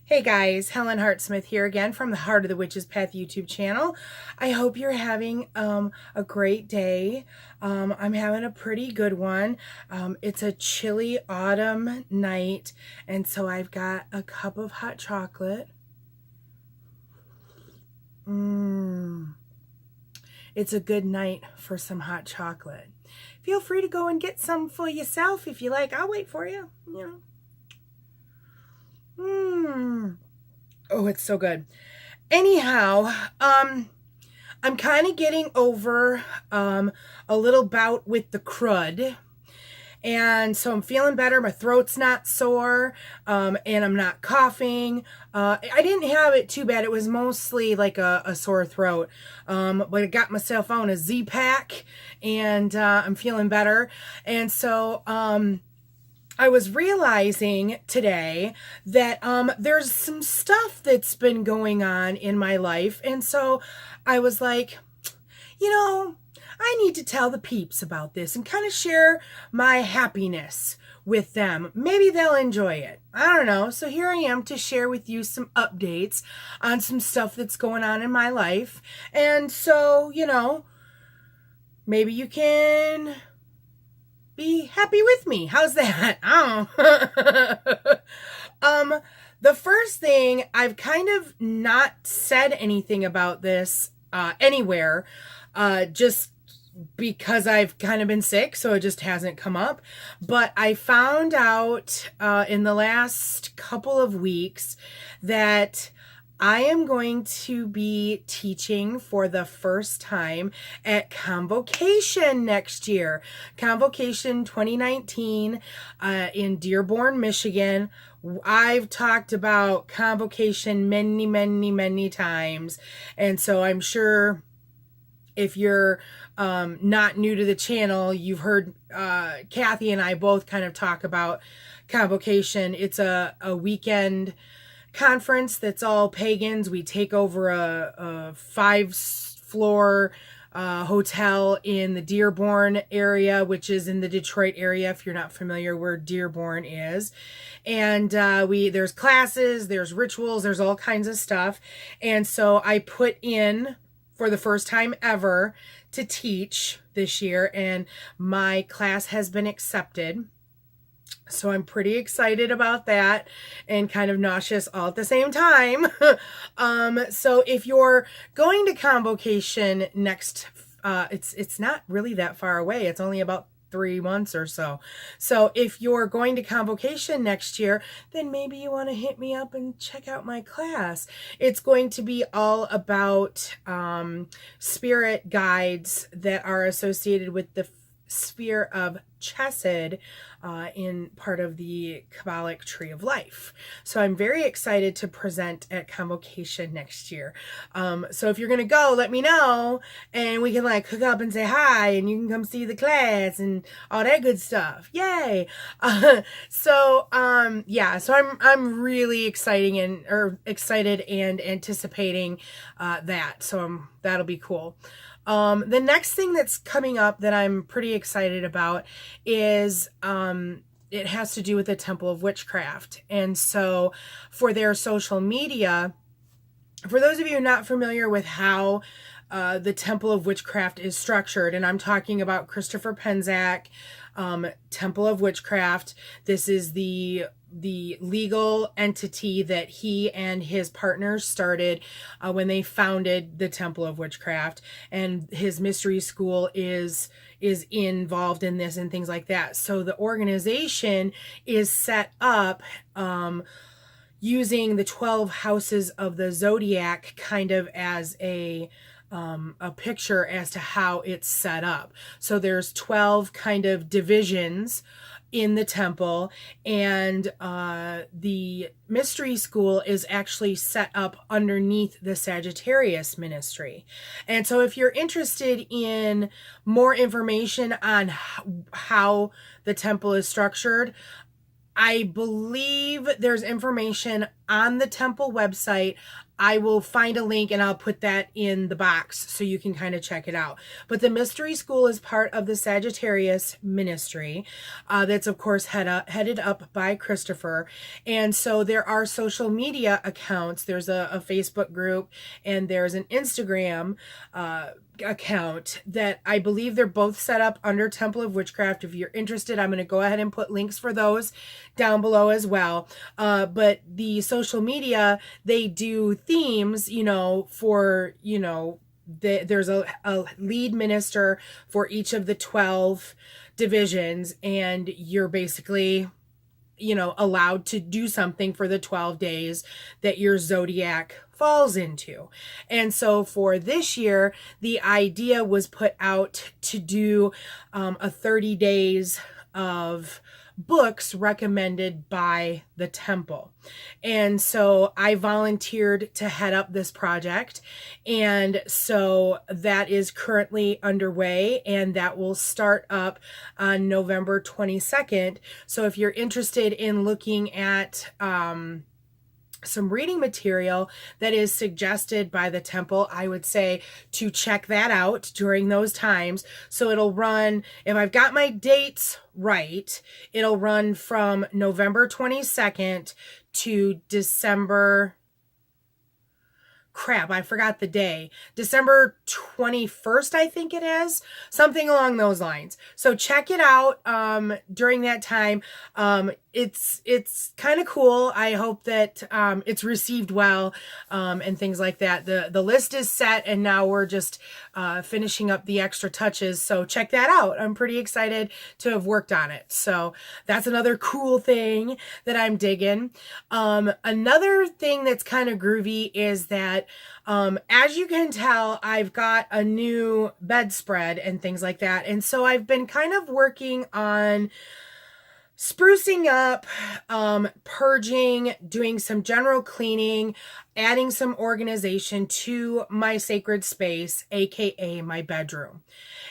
Hey guys, Helen Hartsmith here again from the Heart of the Witch's Path YouTube channel. I hope you're having a great day. I'm having a pretty good one. It's a chilly autumn night, and so I've got a cup of hot chocolate. It's a good night for some hot chocolate. Feel free to go and get some for yourself if you like. I'll wait for you, Oh, it's so good. Anyhow, I'm kind of getting over a little bout with the crud. And so I'm feeling better. My throat's not sore, and I'm not coughing. I didn't have it too bad. It was mostly like a sore throat. But I got myself on a Z-Pack, and I'm feeling better. And so I was realizing today that there's some stuff that's been going on in my life. And so I was like, I need to tell the peeps about this and kind of share my happiness with them. Maybe they'll enjoy it. I don't know. So here I am to share with you some updates on some stuff that's going on in my life. And so, maybe you can be happy with me. How's that? The first thing, I've kind of not said anything about this anywhere, just because I've kind of been sick, so it just hasn't come up. But I found out in the last couple of weeks that I am going to be teaching for the first time at Convocation next year. Convocation 2019 in Dearborn, Michigan. I've talked about Convocation many times. And so I'm sure if you're not new to the channel, you've heard Kathy and I both kind of talk about Convocation. It's a weekend conference that's all pagans. We take over a 5-floor hotel in the Dearborn area, which is in the Detroit area, if you're not familiar where Dearborn is. And there's classes, there's rituals, there's all kinds of stuff. And so I put in for the first time ever to teach this year, and my class has been accepted. So I'm pretty excited about that and kind of nauseous all at the same time. So if you're going to Convocation next, it's not really that far away. It's only about 3 months or so. So if you're going to Convocation next year, then maybe you want to hit me up and check out my class. It's going to be all about spirit guides that are associated with the sphere of Chesed in part of the Kabbalic Tree of Life. So I'm very excited to present at Convocation next year. So if you're going to go, let me know, and we can hook up and say hi, and you can come see the class and all that good stuff. Yay! So I'm really excited and anticipating that. So that'll be cool. The next thing that's coming up that I'm pretty excited about is it has to do with the Temple of Witchcraft. And so for their social media, for those of you not familiar with how the Temple of Witchcraft is structured, and I'm talking about Christopher Penczak, Temple of Witchcraft. This is the legal entity that he and his partners started when they founded the Temple of Witchcraft, and his mystery school is involved in this and things like that. So the organization is set up using the 12 houses of the zodiac kind of as a picture as to how it's set up. So there's 12 kind of divisions in the temple, and the mystery school is actually set up underneath the Sagittarius ministry. And so if you're interested in more information on how the temple is structured, I believe there's information on the temple website I will find a link and I'll put that in the box so you can kind of check it out. But the Mystery School is part of the Sagittarius ministry. That's, of course, headed up by Christopher. And so there are social media accounts. There's a Facebook group and there's an Instagram account that I believe they're both set up under Temple of Witchcraft. If you're interested, I'm going to go ahead and put links for those down below as well. But the social media, they do themes, for, there's a lead minister for each of the 12 divisions, and you're basically allowed to do something for the 12 days that your zodiac falls into. And so for this year, the idea was put out to do a 30 days of books recommended by the temple. And so I volunteered to head up this project. And so that is currently underway, and that will start up on November 22nd. So if you're interested in looking at some reading material that is suggested by the temple, I would say to check that out during those times. So it'll run, if I've got my dates right, it'll run from November 22nd to December, I forgot the day. December 21st, I think it is. Something along those lines. So check it out during that time. It's kind of cool. I hope that it's received well and things like that. The list is set, and now we're just finishing up the extra touches. So check that out. I'm pretty excited to have worked on it. So that's another cool thing that I'm digging. Another thing that's kind of groovy is that as you can tell, I've got a new bedspread and things like that. And so I've been kind of working on sprucing up, purging, doing some general cleaning, adding some organization to my sacred space, aka my bedroom.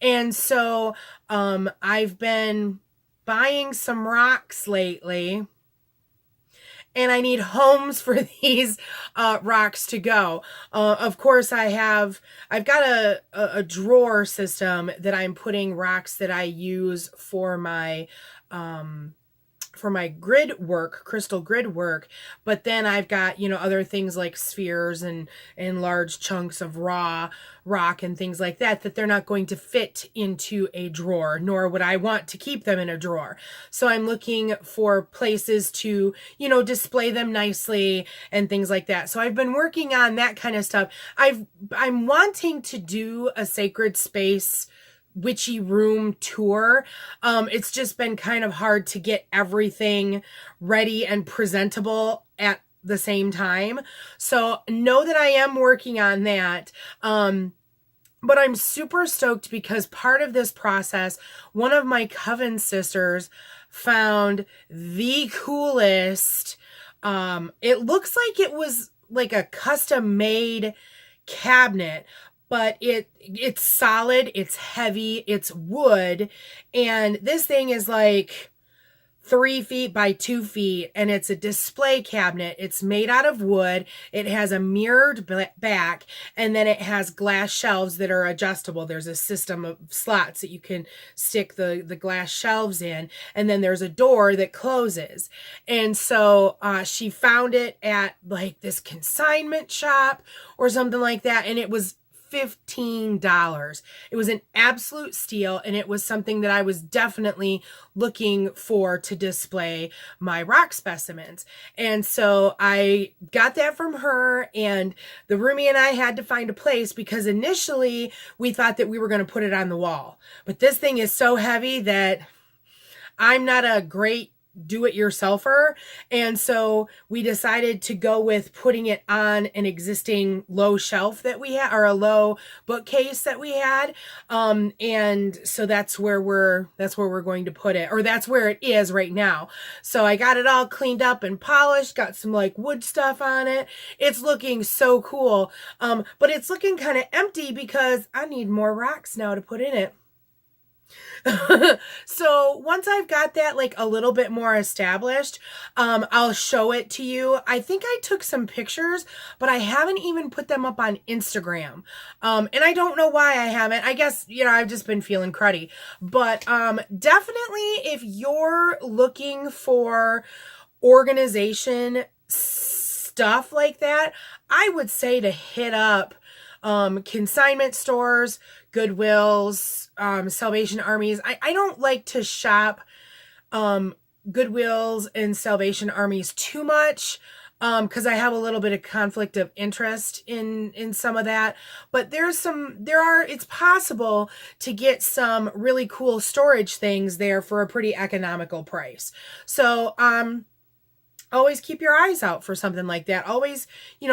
And so I've been buying some rocks lately, and I need homes for these rocks to go. Of course, I've got a drawer system that I'm putting rocks that I use for my grid work, crystal grid work. But then I've got, other things like spheres and large chunks of raw rock and things like that they're not going to fit into a drawer, nor would I want to keep them in a drawer. So I'm looking for places to, display them nicely and things like that. So I've been working on that kind of stuff. I'm wanting to do a sacred space witchy room tour. It's just been kind of hard to get everything ready and presentable at the same time. So know that I am working on that. But I'm super stoked because part of this process, one of my coven sisters found the coolest, it looks like it was like a custom made cabinet, but it's solid, it's heavy, it's wood, and this thing is like 3 feet by 2 feet, and it's a display cabinet. It's made out of wood. It has a mirrored back, and then it has glass shelves that are adjustable. There's a system of slots that you can stick the glass shelves in, and then there's a door that closes. And so she found it at like this consignment shop or something like that, and it was $15. It was an absolute steal, and it was something that I was definitely looking for to display my rock specimens. And so I got that from her, and the roomie and I had to find a place because initially we thought that we were going to put it on the wall. But this thing is so heavy that I'm not a great do-it-yourselfer, and so we decided to go with putting it on an existing low shelf that we had, or a low bookcase that we had, and so that's where we're going to put it, or that's where it is right now. So I got it all cleaned up and polished, got some like wood stuff on it. It's looking so cool, but it's looking kind of empty because I need more rocks now to put in it. So once I've got that like a little bit more established, I'll show it to you. I think I took some pictures, but I haven't even put them up on Instagram. And I don't know why I haven't. I guess, I've just been feeling cruddy. But definitely if you're looking for organization stuff like that, I would say to hit up consignment stores, Goodwills, Salvation Armies. I don't like to shop Goodwills and Salvation Armies too much because I have a little bit of conflict of interest in some of that. But it's possible to get some really cool storage things there for a pretty economical price. So, always keep your eyes out for something like that. Always,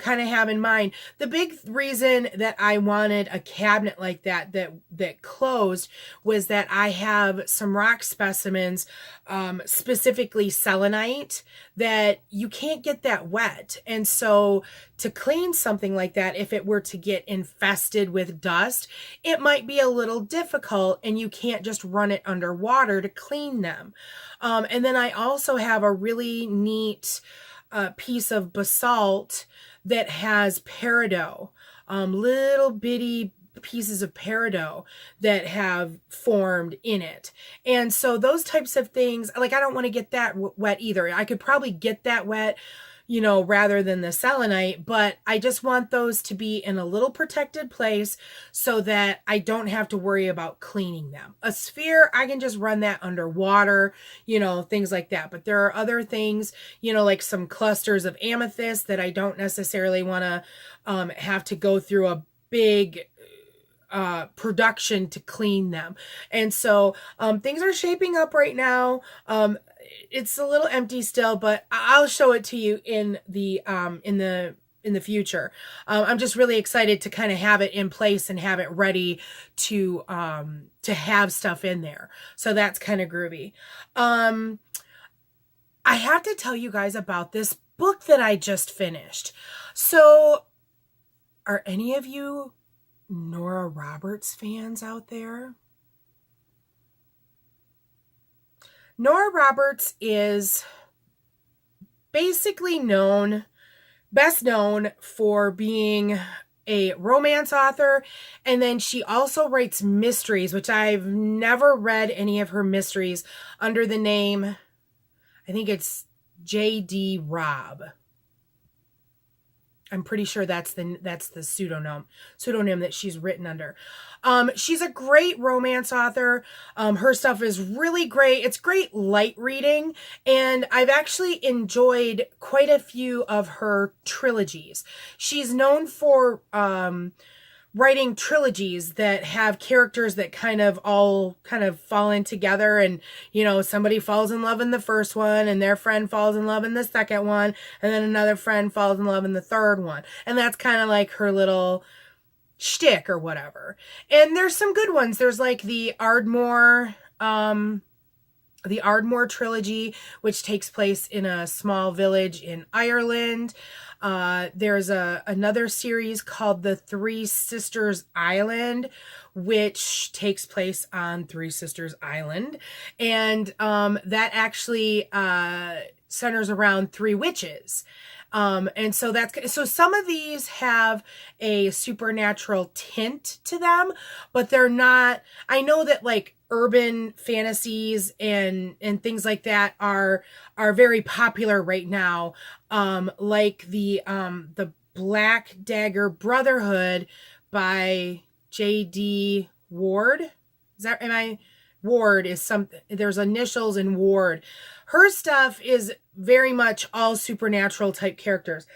kind of have in mind. The big reason that I wanted a cabinet like that closed was that I have some rock specimens, specifically selenite, that you can't get that wet. And so to clean something like that, if it were to get infested with dust, it might be a little difficult and you can't just run it underwater to clean them. And then I also have a really neat piece of basalt that has peridot, little bitty pieces of peridot that have formed in it. And so those types of things, like I don't want to get that wet either. I could probably get that wet, rather than the selenite, but I just want those to be in a little protected place so that I don't have to worry about cleaning them. A sphere, I can just run that underwater, things like that. But there are other things, like some clusters of amethyst that I don't necessarily want to have to go through a big production to clean them. And so things are shaping up right now. It's a little empty still, but I'll show it to you in the future. I'm just really excited to kind of have it in place and have it ready to have stuff in there. So that's kind of groovy. I have to tell you guys about this book that I just finished. So are any of you Nora Roberts fans out there? Nora Roberts is basically best known for being a romance author, and then she also writes mysteries, which I've never read any of her mysteries under the name, I think it's J.D. Robb. I'm pretty sure that's the pseudonym that she's written under. She's a great romance author. Her stuff is really great. It's great light reading, and I've actually enjoyed quite a few of her trilogies. She's known for writing trilogies that have characters that kind of fall in together, and somebody falls in love in the first one and their friend falls in love in the second one, and then another friend falls in love in the third one, and that's kind of like her little shtick or whatever. And there's some good ones. There's like the Ardmore trilogy, which takes place in a small village in Ireland. There's another series called The Three Sisters Island, which takes place on Three Sisters Island. And that actually centers around three witches. And so some of these have a supernatural tint to them, but they're not. I know that like urban fantasies and things like that are very popular right now. Like the Black Dagger Brotherhood by J.D. Ward. Ward is something, there's initials in Ward. Her stuff is very much all supernatural type characters.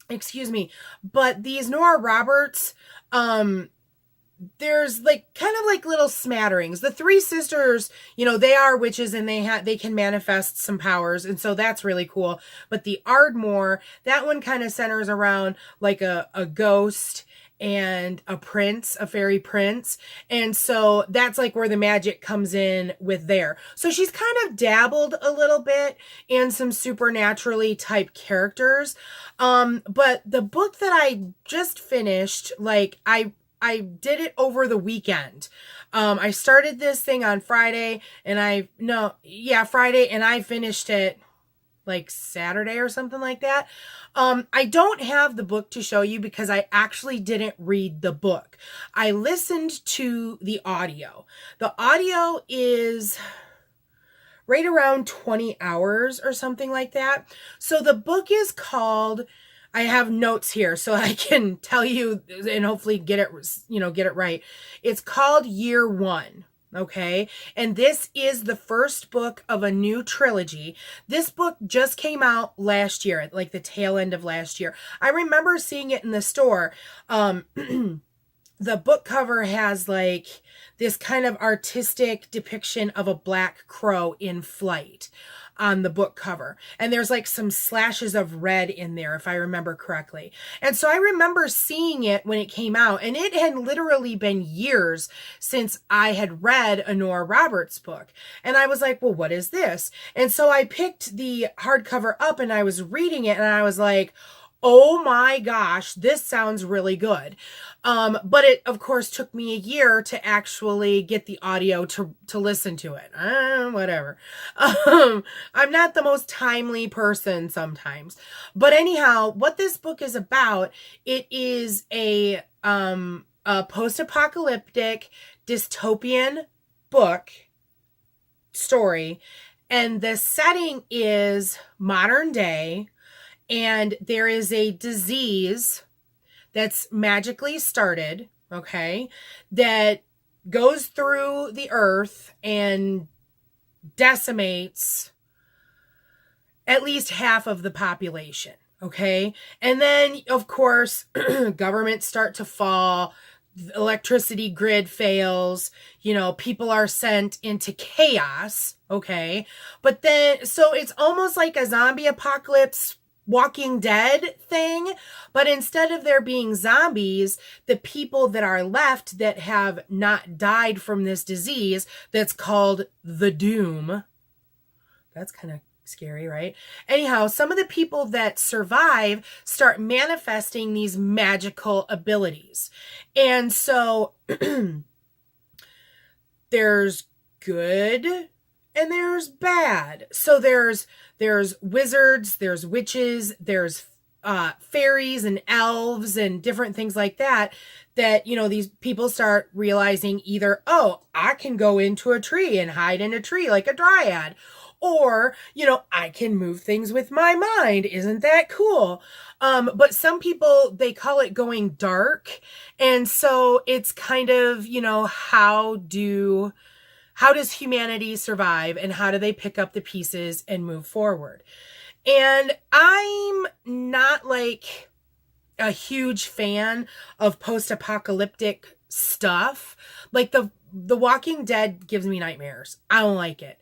Excuse me. But these Nora Roberts, there's like kind of like little smatterings. The three sisters, they are witches and they can manifest some powers, and so that's really cool. But the Ardmore, that one kind of centers around like a ghost and a prince, a fairy prince. And so that's like where the magic comes in with there. So she's kind of dabbled a little bit in some supernaturally type characters. But the book that I just finished, like I did it over the weekend. I started this thing on Friday Friday, and I finished it like Saturday or something like that. I don't have the book to show you because I actually didn't read the book. I listened to the audio. The audio is right around 20 hours or something like that. So the book is called, I have notes here so I can tell you and hopefully get it right. It's called Year One. Okay. And this is the first book of a new trilogy. This book just came out last year, like the tail end of last year. I remember seeing it in the store. The book cover has like this kind of artistic depiction of a black crow in flight on the book cover. And there's like some slashes of red in there, if I remember correctly. And so I remember seeing it when it came out, and it had literally been years since I had read a Nora Roberts book. And I was like, well, what is this? And so I picked the hardcover up and I was reading it and I was like, oh my gosh, this sounds really good. But it, of course, took me a year to actually get the audio to listen to it. Whatever. I'm not the most timely person sometimes. But anyhow, what this book is about, it is a post-apocalyptic dystopian book story. And the setting is modern day. And there is a disease that's magically started, okay, that goes through the earth and decimates at least half of the population, okay? And then, of course, governments start to fall, the electricity grid fails, people are sent into chaos, okay? But then, so it's almost like a zombie apocalypse Walking Dead thing, but instead of there being zombies, the people that are left that have not died from this disease that's called the Doom. That's kind of scary, right? Anyhow, some of the people that survive start manifesting these magical abilities. And so there's good and there's bad. So there's wizards, there's witches, there's fairies and elves and different things like that, these people start realizing either, oh, I can go into a tree and hide in a tree like a dryad, or, I can move things with my mind. Isn't that cool? But some people, they call it going dark. And so it's kind of, how does humanity survive and how do they pick up the pieces and move forward? And I'm not like a huge fan of post-apocalyptic stuff. Like the Walking Dead gives me nightmares. I don't like it.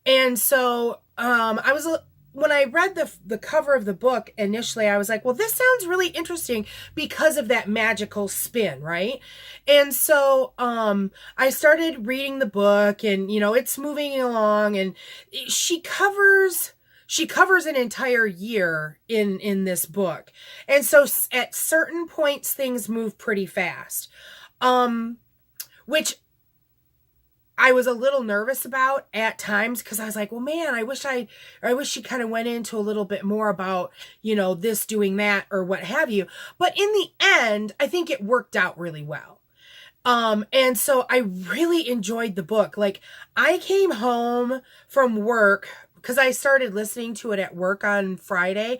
And so when I read the cover of the book initially, I was like, well, this sounds really interesting because of that magical spin, right? And so I started reading the book and, it's moving along, and she covers an entire year in this book. And so at certain points, things move pretty fast, which I was a little nervous about at times because I was like, well, man, I wish she kind of went into a little bit more about, this doing that or what have you. But in the end, I think it worked out really well. And so I really enjoyed the book. Like, I came home from work because I started listening to it at work on Friday.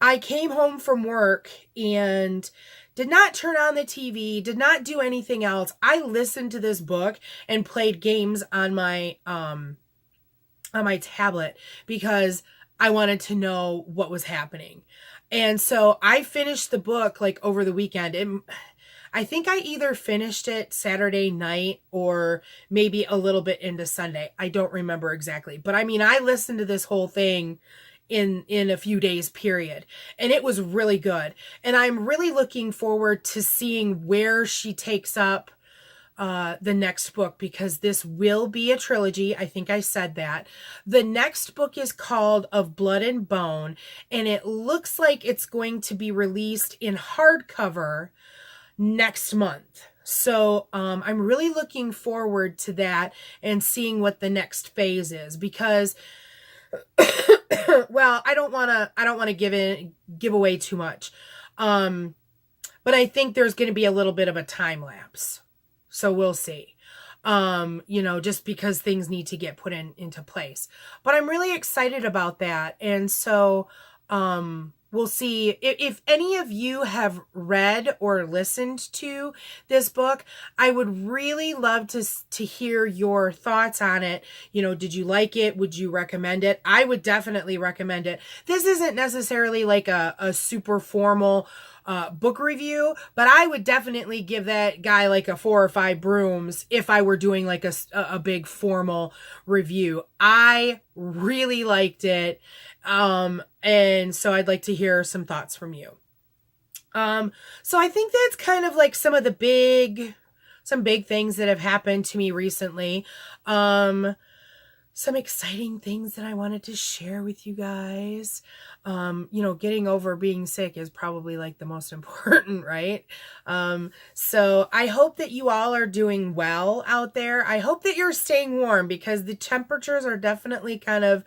I came home from work and did not turn on the TV, did not do anything else. I listened to this book and played games on my tablet because I wanted to know what was happening. And so I finished the book like over the weekend. I think I either finished it Saturday night or maybe a little bit into Sunday. I don't remember exactly. But I mean, I listened to this whole thing in a few days period, and it was really good. And I'm really looking forward to seeing where she takes up the next book, because this will be a trilogy. I think I said that. The next book is called Of Blood and Bone, and it looks like it's going to be released in hardcover next month. So I'm really looking forward to that and seeing what the next phase is, because well, I don't want to give away too much. But I think there's going to be a little bit of a time lapse. So we'll see. Just because things need to get put into place. But I'm really excited about that. And so we'll see if any of you have read or listened to this book. I would really love to hear your thoughts on it. Did you like it? Would you recommend it? I would definitely recommend it. This isn't necessarily like a super formal book review, but I would definitely give that guy like a 4 or 5 brooms if I were doing like a big formal review. I really liked it. And so I'd like to hear some thoughts from you. So I think that's kind of like some big things that have happened to me recently. Some exciting things that I wanted to share with you guys. Getting over being sick is probably like the most important, right? So I hope that you all are doing well out there. I hope that you're staying warm, because the temperatures are definitely kind of,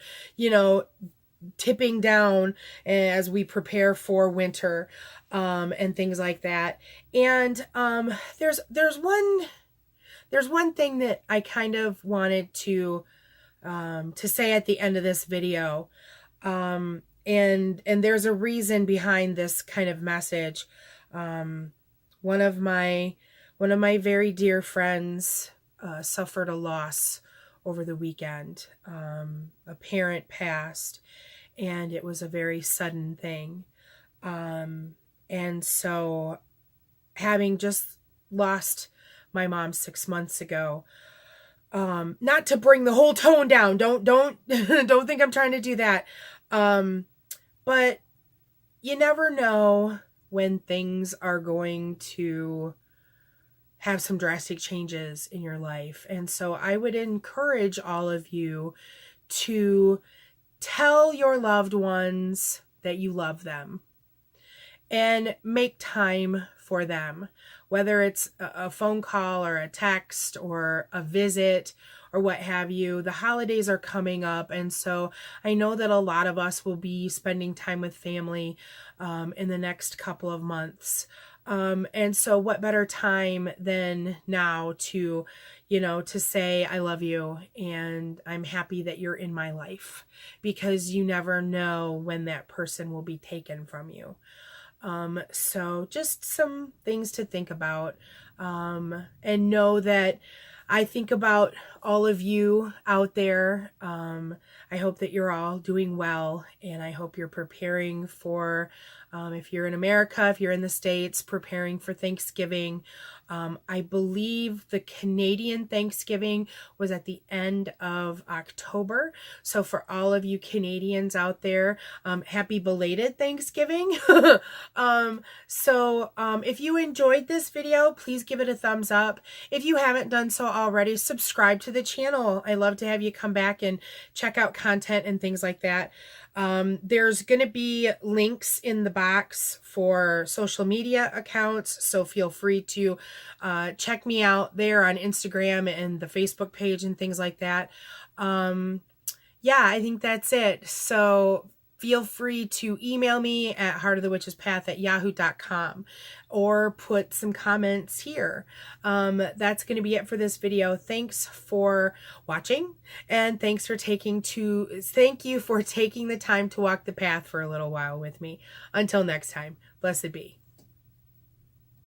tipping down as we prepare for winter, and things like that. And there's one thing that I kind of wanted to say at the end of this video. And there's a reason behind this kind of message. One of my very dear friends suffered a loss over the weekend. A parent passed, and it was a very sudden thing. And so, having just lost my mom 6 months ago, not to bring the whole tone down, don't don't think I'm trying to do that, but you never know when things are going to have some drastic changes in your life. And so I would encourage all of you to tell your loved ones that you love them and make time for them, whether it's a phone call or a text or a visit or what have you. The holidays are coming up, and so I know that a lot of us will be spending time with family in the next couple of months. And so what better time than now to say I love you and I'm happy that you're in my life, because you never know when that person will be taken from you. So just some things to think about, and know that I think about all of you out there. I hope that you're all doing well, and I hope you're preparing for, if you're in America, if you're in the States, preparing for Thanksgiving. I believe the Canadian Thanksgiving was at the end of October. So for all of you Canadians out there, happy belated Thanksgiving. If you enjoyed this video, please give it a thumbs up. If you haven't done so already, subscribe to the channel. I love to have you come back and check out content and things like that. There's going to be links in the box for social media accounts, so feel free to check me out there on Instagram and the Facebook page and things like that. Yeah, I think that's it. So feel free to email me at heartofthewitchespath@yahoo.com or put some comments here. That's going to be it for this video. Thanks for watching, and thank you for taking the time to walk the path for a little while with me. Until next time, blessed be.